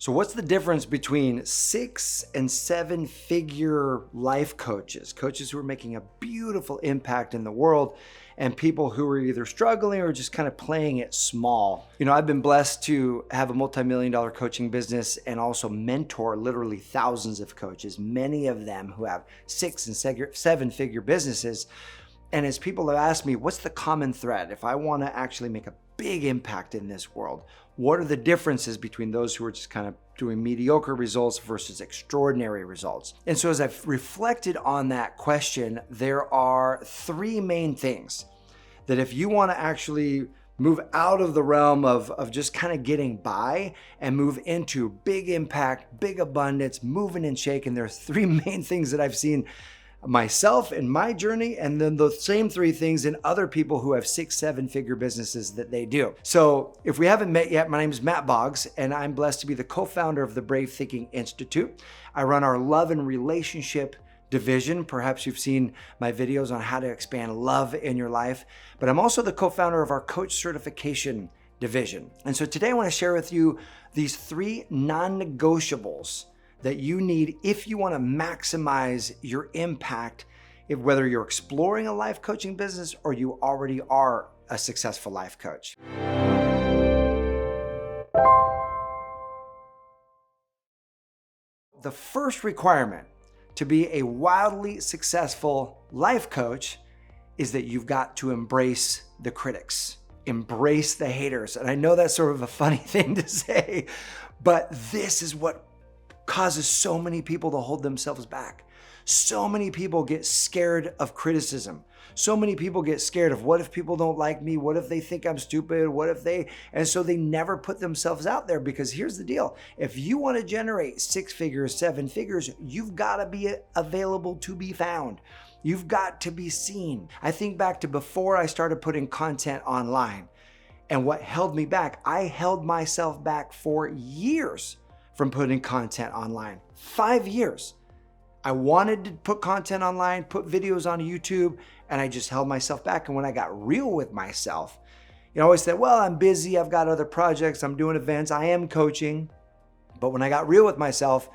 So what's the difference between 6 and 7 figure life coaches, coaches who are making a beautiful impact in the world, and people who are either struggling or just kind of playing it small? You know, I've been blessed to have a multi-million-dollar coaching business and also mentor literally thousands of coaches, many of them who have 6 and 7 figure businesses. And as people have asked me, what's the common thread? If I want to actually make a big impact in this world, what are the differences between those who are just kind of doing mediocre results versus extraordinary results? And so as I've reflected on that question, there are 3 main things that if you want to actually move out of the realm of just kind of getting by and move into big impact, big abundance, moving and shaking, there are 3 main things that I've seen myself in my journey, and then the same 3 things in other people who have 6, 7 figure businesses that they do. So if we haven't met yet, my name is Matt Boggs, and I'm blessed to be the co-founder of the Brave Thinking Institute. I run our love and relationship division. Perhaps you've seen my videos on how to expand love in your life, but I'm also the co-founder of our coach certification division. And so today I want to share with you these 3 non-negotiables that you need if you want to maximize your impact, whether you're exploring a life coaching business or you already are a successful life coach. The first requirement to be a wildly successful life coach is that you've got to embrace the critics, embrace the haters. And I know that's sort of a funny thing to say, but this is what causes so many people to hold themselves back. So many people get scared of criticism. So many people get scared of what if people don't like me? What if they think I'm stupid? And so they never put themselves out there, because here's the deal. If you want to generate 6 figures, 7 figures, you've got to be available to be found. You've got to be seen. I think back to before I started putting content online, and what held me back, I held myself back for years from putting content online. 5 years. I wanted to put content online, put videos on YouTube, and I just held myself back. And when I got real with myself, I always said, well, I'm busy, I've got other projects, I'm doing events, I am coaching. But when I got real with myself,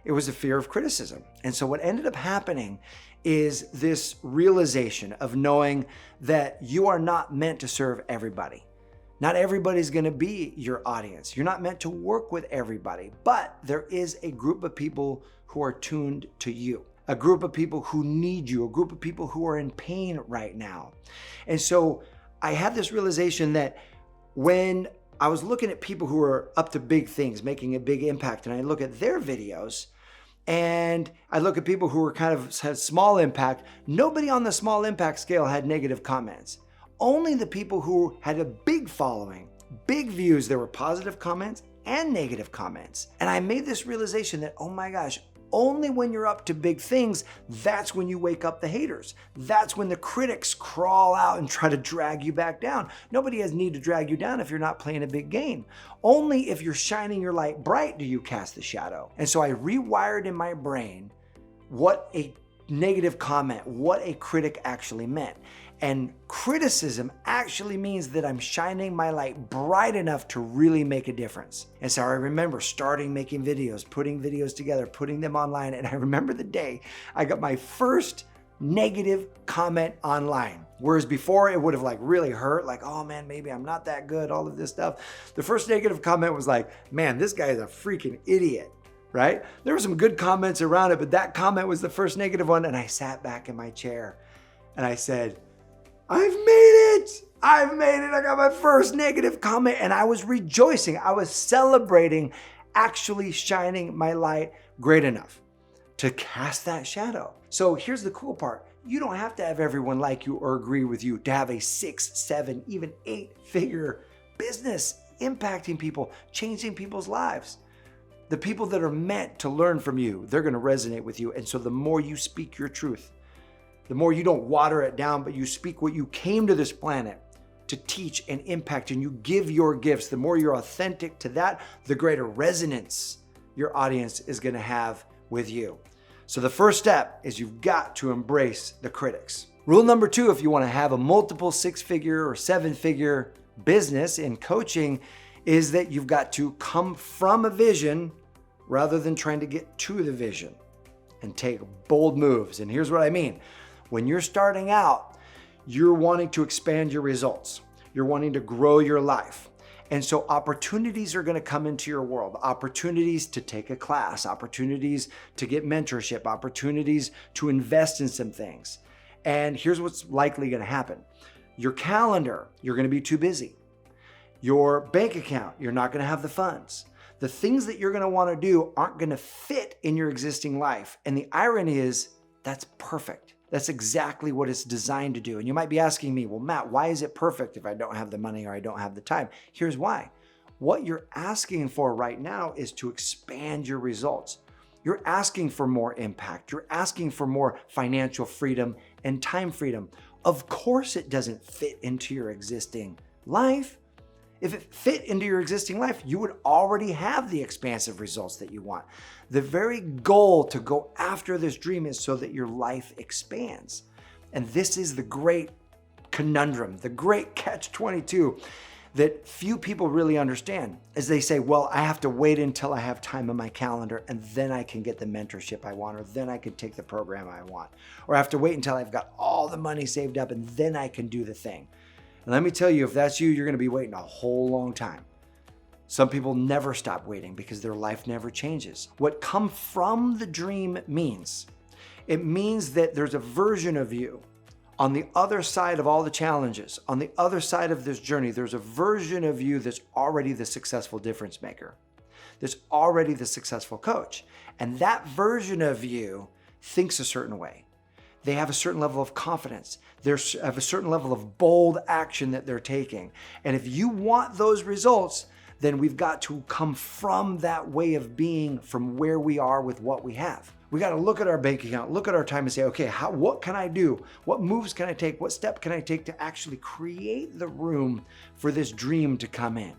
it was a fear of criticism. And so what ended up happening is this realization of knowing that you are not meant to serve everybody. Not everybody's going to be your audience. You're not meant to work with everybody, but there is a group of people who are tuned to you, a group of people who need you, a group of people who are in pain right now. And so I had this realization that when I was looking at people who are up to big things, making a big impact, and I look at their videos, and I look at people who are kind of had small impact, nobody on the small impact scale had negative comments. Only the people who had a big following, big views, there were positive comments and negative comments. And I made this realization that, oh my gosh, only when you're up to big things, that's when you wake up the haters. That's when the critics crawl out and try to drag you back down. Nobody has need to drag you down if you're not playing a big game. Only if you're shining your light bright do you cast the shadow. And so I rewired in my brain what a negative comment, what a critic actually meant. And criticism actually means that I'm shining my light bright enough to really make a difference. And so I remember starting making videos, putting videos together, putting them online. And I remember the day I got my first negative comment online. Whereas before it would have really hurt, oh man, maybe I'm not that good, all of this stuff. The first negative comment was man, this guy is a freaking idiot, right? There were some good comments around it, but that comment was the first negative one. And I sat back in my chair and I said, I've made it. I got my first negative comment, and I was rejoicing. I was celebrating actually shining my light great enough to cast that shadow. So here's the cool part. You don't have to have everyone like you or agree with you to have a 6, 7, even 8 figure business impacting people, changing people's lives. The people that are meant to learn from you, they're going to resonate with you. And so the more you speak your truth, the more you don't water it down, but you speak what you came to this planet to teach and impact, and you give your gifts, the more you're authentic to that, the greater resonance your audience is going to have with you. So the first step is you've got to embrace the critics. Rule number 2, if you want to have a multiple 6-figure or 7-figure business in coaching, is that you've got to come from a vision rather than trying to get to the vision and take bold moves. And here's what I mean. When you're starting out, you're wanting to expand your results. You're wanting to grow your life. And so opportunities are going to come into your world. Opportunities to take a class, opportunities to get mentorship, opportunities to invest in some things. And here's what's likely going to happen. Your calendar, you're going to be too busy. Your bank account, you're not going to have the funds. The things that you're going to want to do aren't going to fit in your existing life. And the irony is, that's perfect. That's exactly what it's designed to do. And you might be asking me, well, Matt, why is it perfect if I don't have the money or I don't have the time? Here's why. What you're asking for right now is to expand your results. You're asking for more impact. You're asking for more financial freedom and time freedom. Of course, it doesn't fit into your existing life. If it fit into your existing life, you would already have the expansive results that you want. The very goal to go after this dream is so that your life expands. And this is the great conundrum, the great catch-22 that few people really understand, is they say, well, I have to wait until I have time in my calendar and then I can get the mentorship I want, or then I can take the program I want, or I have to wait until I've got all the money saved up and then I can do the thing. And let me tell you, if that's you, you're going to be waiting a whole long time. Some people never stop waiting because their life never changes. What come from the dream means, it means that there's a version of you on the other side of all the challenges, on the other side of this journey, there's a version of you that's already the successful difference maker, that's already the successful coach. And that version of you thinks a certain way. They have a certain level of confidence. They have a certain level of bold action that they're taking. And if you want those results, then we've got to come from that way of being, from where we are with what we have. We got to look at our bank account, look at our time and say, okay, what can I do? What moves can I take? What step can I take to actually create the room for this dream to come in?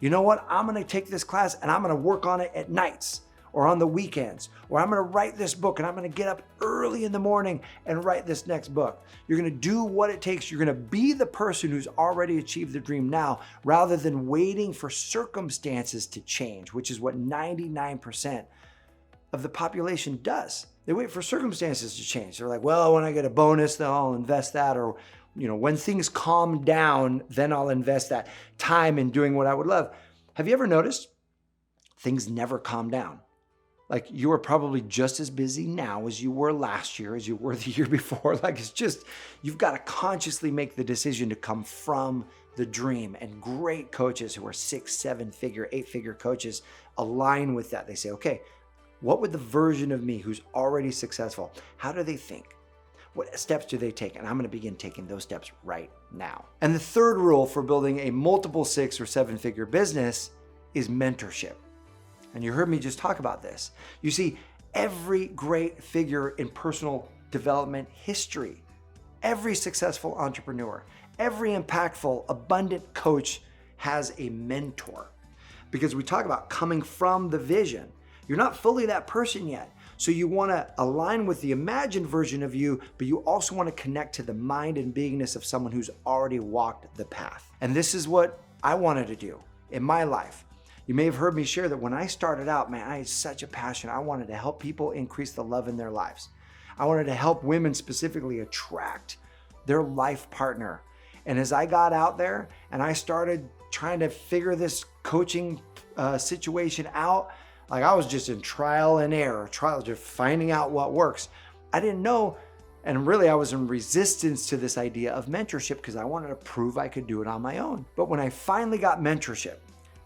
You know what? I'm going to take this class and I'm going to work on it at nights or on the weekends, or I'm going to write this book and I'm going to get up early in the morning and write this next book. You're going to do what it takes. You're going to be the person who's already achieved the dream now, rather than waiting for circumstances to change, which is what 99% of the population does. They wait for circumstances to change. They're like, well, when I get a bonus, then I'll invest that, or when things calm down, then I'll invest that time in doing what I would love. Have you ever noticed things never calm down? Like, you are probably just as busy now as you were last year, as you were the year before. Like, it's just, you've got to consciously make the decision to come from the dream. And great coaches who are 6, 7-figure, 8-figure coaches align with that. They say, okay, what would the version of me who's already successful, how do they think? What steps do they take? And I'm going to begin taking those steps right now. And the third rule for building a multiple 6 or 7-figure business is mentorship. And you heard me just talk about this. You see, every great figure in personal development history, every successful entrepreneur, every impactful, abundant coach has a mentor. Because we talk about coming from the vision. You're not fully that person yet. So you want to align with the imagined version of you, but you also want to connect to the mind and beingness of someone who's already walked the path. And this is what I wanted to do in my life. You may have heard me share that when I started out, man, I had such a passion. I wanted to help people increase the love in their lives. I wanted to help women specifically attract their life partner. And as I got out there and I started trying to figure this coaching situation out, like, I was just in trial and error, just finding out what works. I didn't know, and really I was in resistance to this idea of mentorship because I wanted to prove I could do it on my own. But when I finally got mentorship,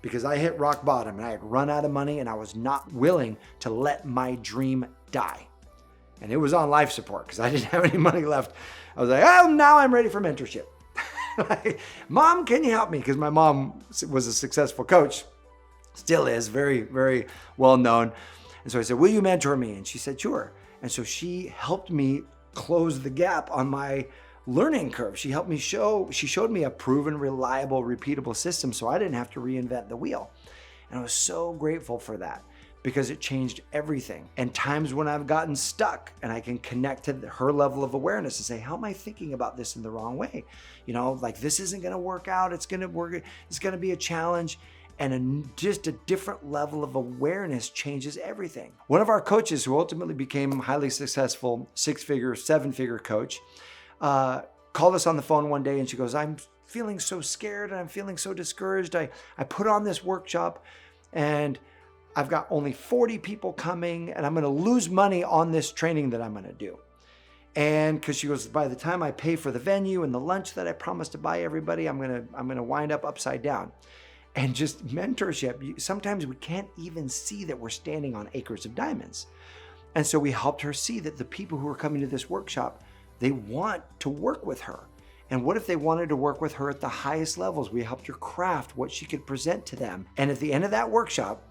because I hit rock bottom and I had run out of money and I was not willing to let my dream die. And it was on life support because I didn't have any money left. I was like, oh, now I'm ready for mentorship. Like, Mom, can you help me? Because my mom was a successful coach, still is, very, very well known. And so I said, will you mentor me? And she said, sure. And so she helped me close the gap on my learning curve. She showed me a proven, reliable, repeatable system so I didn't have to reinvent the wheel. And I was so grateful for that because it changed everything. And times when I've gotten stuck and I can connect to her level of awareness and say, how am I thinking about this in the wrong way? Like, this isn't going to work out. It's going to be a challenge. and just a different level of awareness changes everything. One of our coaches who ultimately became a highly successful 6-figure, 7-figure coach called us on the phone one day and she goes, I'm feeling so scared and I'm feeling so discouraged. I put on this workshop and I've got only 40 people coming and I'm going to lose money on this training that I'm going to do. And because she goes, by the time I pay for the venue and the lunch that I promised to buy everybody, I'm gonna wind up upside down. And just mentorship, sometimes we can't even see that we're standing on acres of diamonds. And so we helped her see that the people who are coming to this workshop, they want to work with her. And what if they wanted to work with her at the highest levels? We helped her craft what she could present to them. And at the end of that workshop,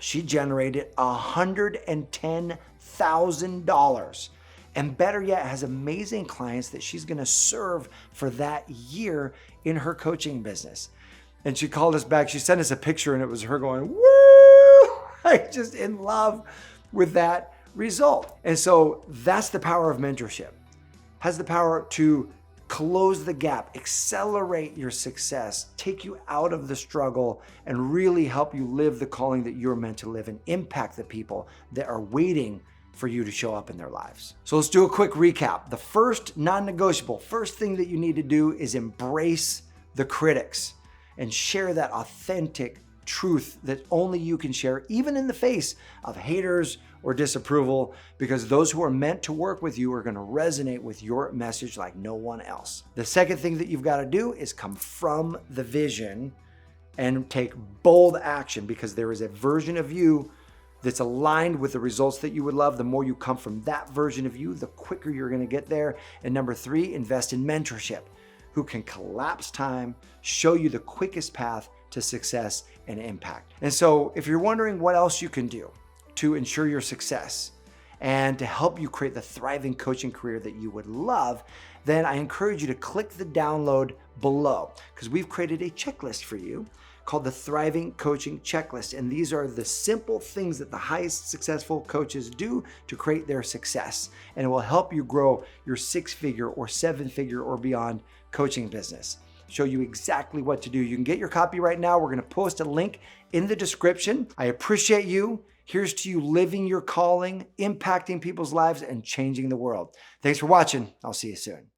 she generated $110,000. And better yet, has amazing clients that she's gonna serve for that year in her coaching business. And she called us back, she sent us a picture and it was her going, woo! Like just in love with that result. And so that's the power of mentorship. Has the power to close the gap, accelerate your success, take you out of the struggle, and really help you live the calling that you're meant to live and impact the people that are waiting for you to show up in their lives. So let's do a quick recap. The first non-negotiable, first thing that you need to do is embrace the critics and share that authentic truth that only you can share, even in the face of haters or disapproval, because those who are meant to work with you are going to resonate with your message like no one else. The second thing that you've got to do is come from the vision and take bold action, because there is a version of you that's aligned with the results that you would love. The more you come from that version of you, the quicker you're going to get there. And number 3, invest in mentorship, who can collapse time, show you the quickest path to success and impact. And so if you're wondering what else you can do to ensure your success and to help you create the thriving coaching career that you would love, then I encourage you to click the download below, because we've created a checklist for you called the Thriving Coaching Checklist. And these are the simple things that the highest successful coaches do to create their success. And it will help you grow your 6-figure or 7-figure or beyond coaching business. Show you exactly what to do. You can get your copy right now. We're going to post a link in the description. I appreciate you. Here's to you living your calling, impacting people's lives, and changing the world. Thanks for watching. I'll see you soon.